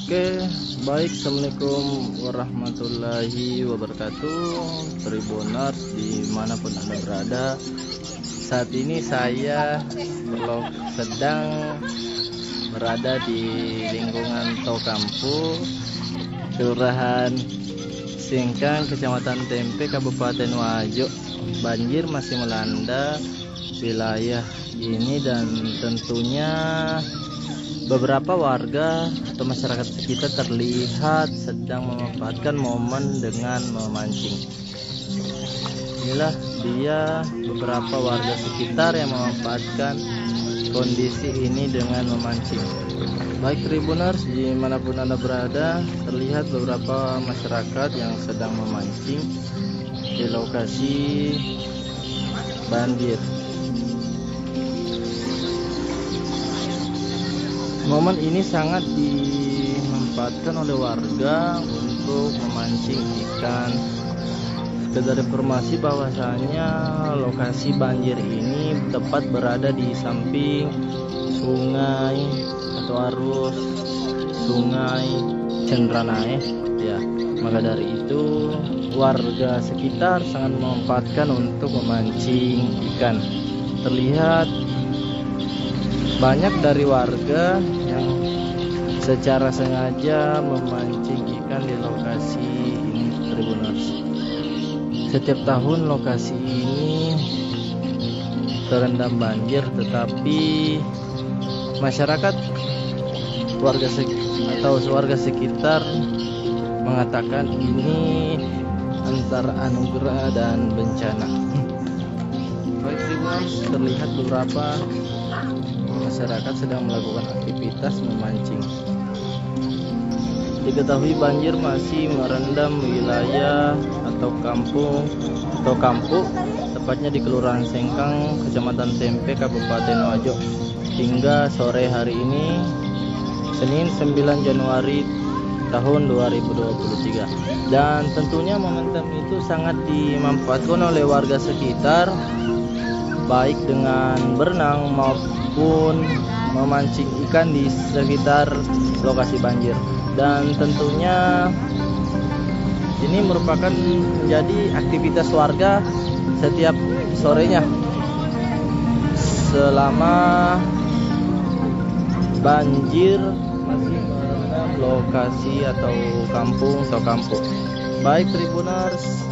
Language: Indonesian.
Oke, baik. Assalamualaikum warahmatullahi wabarakatuh, Tribuners dimanapun Anda berada. Saat ini saya sedang berada di lingkungan Tokampu, Kelurahan Singkang, Kecamatan Tempe, Kabupaten Wajo. Banjir masih melanda wilayah ini dan tentunya beberapa warga atau masyarakat sekitar terlihat sedang memanfaatkan momen dengan memancing. Inilah dia beberapa warga sekitar yang memanfaatkan kondisi ini dengan memancing. Baik Tribuners dimanapun Anda berada, terlihat beberapa masyarakat yang sedang memancing di lokasi banjir. Momen ini sangat dimanfaatkan oleh warga untuk memancing ikan. Sekedar informasi bahwasanya lokasi banjir ini tepat berada di samping sungai atau arus sungai Cenranae ya. Maka dari itu warga sekitar sangat memanfaatkan untuk memancing ikan. Terlihat banyak dari warga yang secara sengaja memancing ikan di lokasi ini, Tribuners. Setiap tahun lokasi ini terendam banjir, tetapi masyarakat warga sekitar mengatakan ini antara anugerah dan bencana. Baik Tribuners, terlihat beberapa masyarakat sedang melakukan aktivitas memancing. Diketahui banjir masih merendam wilayah atau kampung atau kampung, tepatnya di Kelurahan Singkang, Kecamatan Tempe, Kabupaten Wajo, hingga sore hari ini, Senin 9 Januari tahun 2023. Dan tentunya momentum itu sangat dimanfaatkan oleh warga sekitar, baik dengan berenang maupun memancing ikan di sekitar lokasi banjir. Dan tentunya ini merupakan menjadi aktivitas warga setiap sorenya selama banjir masih merendam lokasi atau kampung. Baik Tribuners,